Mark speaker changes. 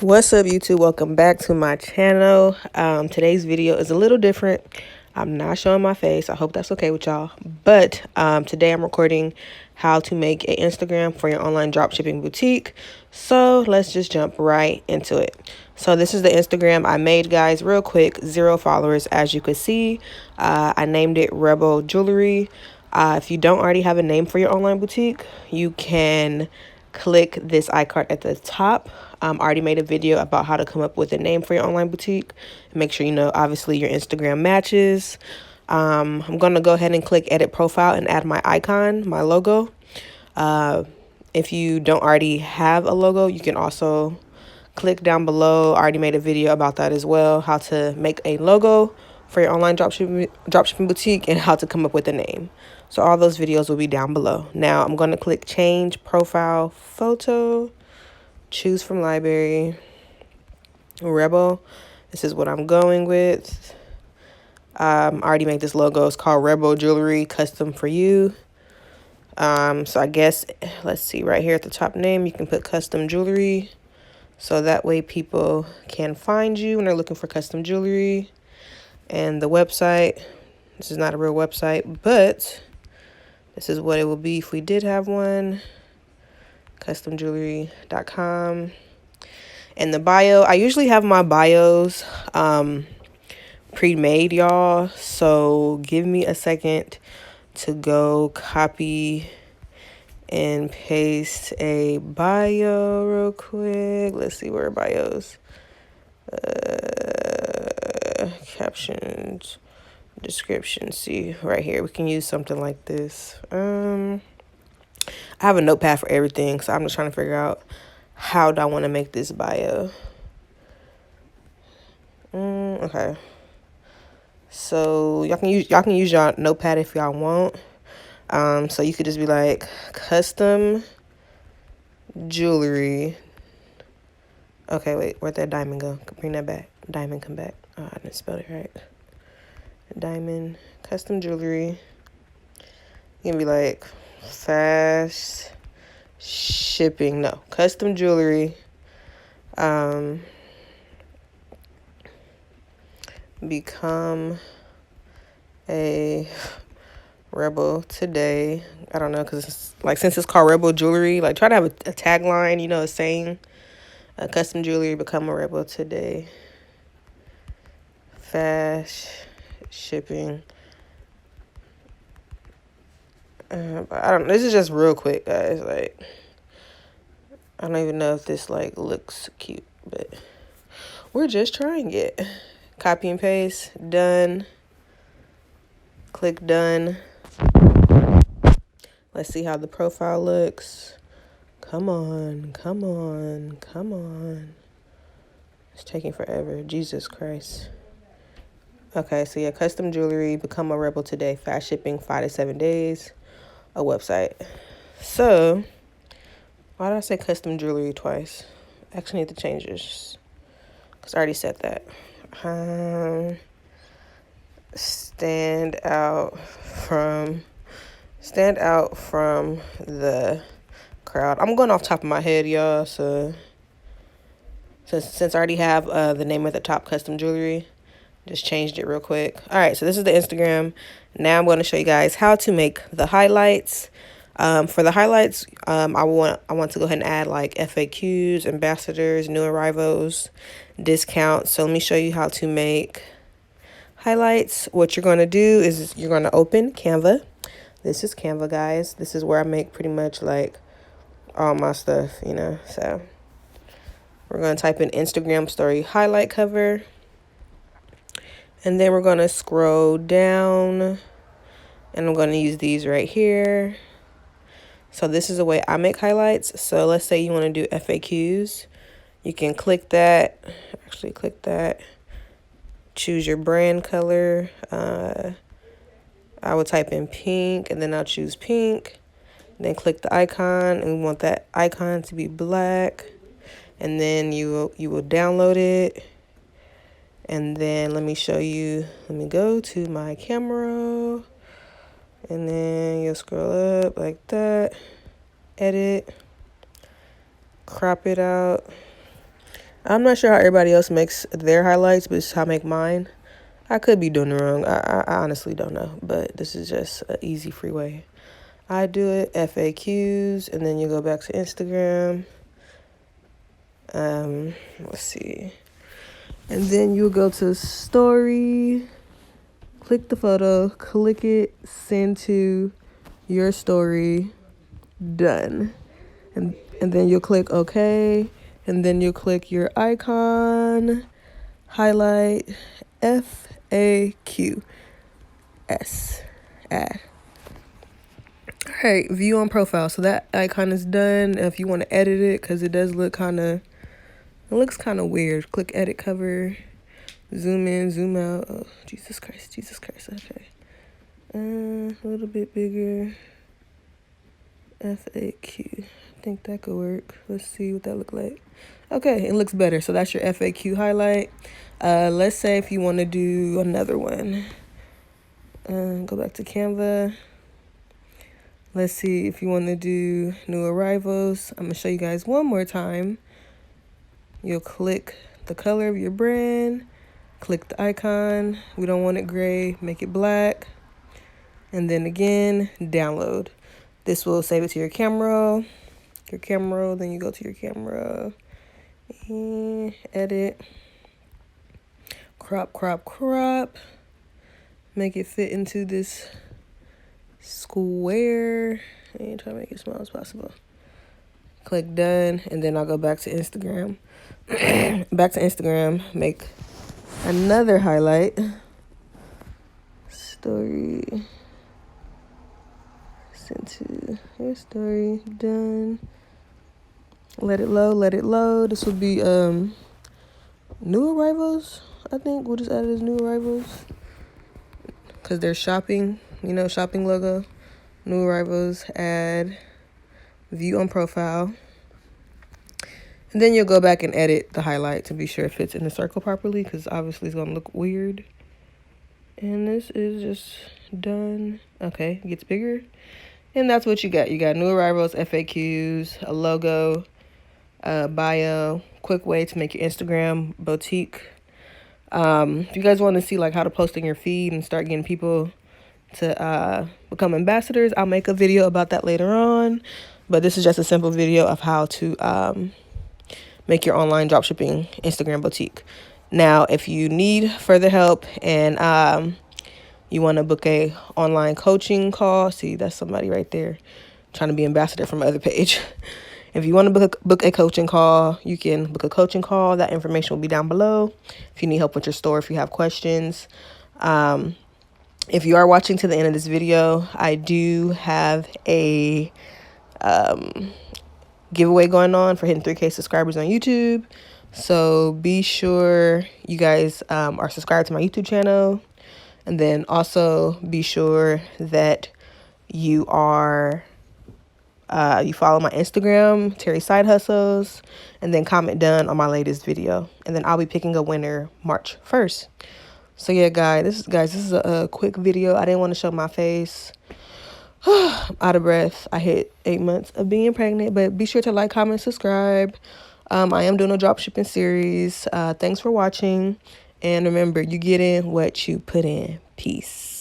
Speaker 1: What's up, YouTube? Welcome back to my channel. Today's video is a little different. I'm not showing my face. I hope that's okay with y'all. But today I'm recording how to make an Instagram for your online dropshipping boutique. So let's just jump right into it. So this is the Instagram I made, guys, real quick. 0 followers, as you can see. I named it Rebel Jewelry. If you don't already have a name for your online boutique, you can click this icon at the top. I already made a video about how to come up with a name for your online boutique. Make sure obviously your Instagram matches. I'm going to go ahead and click edit profile and add my icon, my logo. If you don't already have a logo, you can also click down below. I already made a video about that as well, how to make a logo for your online dropshipping boutique and how to come up with a name. So all those videos will be down below. Now I'm going to click change profile photo, choose from library, Rebel. This is what I'm going with. I already made this logo. It's called Rebel Jewelry, custom for you. So I guess, let's see, right here at the top name, you can put custom jewelry. So that way people can find you when they're looking for custom jewelry. And the website, this is not a real website, but this is what it will be if we did have one. Customjewelry.com. And the bio, I usually have my bios pre-made, y'all. So give me a second to go copy and paste a bio real quick. Let's see, where are bios? Captions, description. See right here, we can use something like this. I have a notepad for everything, so I'm just trying to figure out how do I want to make this bio. Okay, so y'all can use your notepad if y'all want. So you could just be like custom jewelry. Okay, wait, where'd that diamond go? Bring that back. Diamond, come back. Oh, I didn't spell it right. Diamond, custom jewelry. You can be like fast shipping. No, custom jewelry. Become a rebel today. I don't know, because it's like, since it's called Rebel Jewelry, like try to have a tagline, a saying. Custom jewelry, become a rebel today. Fast shipping. But I don't know. This is just real quick, guys. Like, I don't even know if this like looks cute, but we're just trying it. Copy and paste. Done. Click done. Let's see how the profile looks. Come on, come on, come on. It's taking forever. Jesus Christ. Okay, so yeah, custom jewelry, become a rebel today. Fast shipping, 5 to 7 days. A website. So, why did I say custom jewelry twice? I actually need to change this, because I already said that. Stand out from the crowd. I'm going off top of my head, y'all. So since I already have the name at the top, custom jewelry, just changed it real quick. All right, so this is the Instagram. Now I'm going to show you guys how to make the highlights. For the highlights, I want to go ahead and add like FAQs, ambassadors, new arrivals, discounts. So let me show you how to make highlights. What you're going to do is you're going to open Canva. This is Canva, guys. This is where I make pretty much like all my stuff, So we're going to type in Instagram story highlight cover. And then we're going to scroll down. And I'm going to use these right here. So this is the way I make highlights. So let's say you want to do FAQs. You can click that. Actually, click that. Choose your brand color. I would type in pink, and then I'll choose pink. Then click the icon, and we want that icon to be black. And then you will download it. And then let me show you. Let me go to my camera. And then you'll scroll up like that. Edit. Crop it out. I'm not sure how everybody else makes their highlights, but it's how I make mine. I could be doing it wrong. I honestly don't know, but this is just an easy free way. I do it, FAQs, and then you go back to Instagram. Let's see. And then you'll go to story, click the photo, click it, send to your story, done. And then you'll click OK, and then you'll click your icon, highlight, FAQ, S, add. All right, view on profile. So that icon is done. If you want to edit it, because it does look it looks kind of weird. Click edit cover, zoom in, zoom out. Oh, Jesus Christ, okay. A little bit bigger. FAQ. I think that could work. Let's see what that look like. Okay, it looks better. So that's your FAQ highlight. Let's say if you want to do another one. Go back to Canva. Let's see if you want to do new arrivals. I'm going to show you guys one more time. You'll click the color of your brand. Click the icon. We don't want it gray. Make it black. And then again, download. This will save it to your camera. Then you go to your camera. And edit. Crop. Make it fit into this square. And try to make it as small as possible. Click done, and then I'll go back to Instagram. Make another highlight. Story. Send to your story. Done. Let it load. This will be new arrivals. I think we'll just add it as new arrivals. Because they're shopping, shopping logo. New arrivals, add, view on profile. And then you'll go back and edit the highlight to be sure it fits in the circle properly, because obviously it's going to look weird. And this is just done. Okay, it gets bigger. And that's what you got. You got new arrivals, FAQs, a logo, bio, quick way to make your Instagram boutique. If you guys want to see how to post in your feed and start getting people to become ambassadors, I'll make a video about that later on. But this is just a simple video of how to make your online dropshipping Instagram boutique. Now, if you need further help and you want to book a online coaching call, see, that's somebody right there trying to be ambassador from my other page. If you want to book a coaching call, you can book a coaching call. That information will be down below. If you need help with your store, if you have questions. If you are watching to the end of this video, I do have a giveaway going on for hitting 3K subscribers on YouTube. So be sure you guys are subscribed to my YouTube channel. And then also be sure that you are... you follow my Instagram, Terry Side Hustles, and then comment done on my latest video. And then I'll be picking a winner March 1st. So yeah, guys, this is a quick video. I didn't want to show my face. I'm out of breath. I hit 8 months of being pregnant, but be sure to like, comment, subscribe. I am doing a dropshipping series. Thanks for watching. And remember, you get in what you put in. Peace.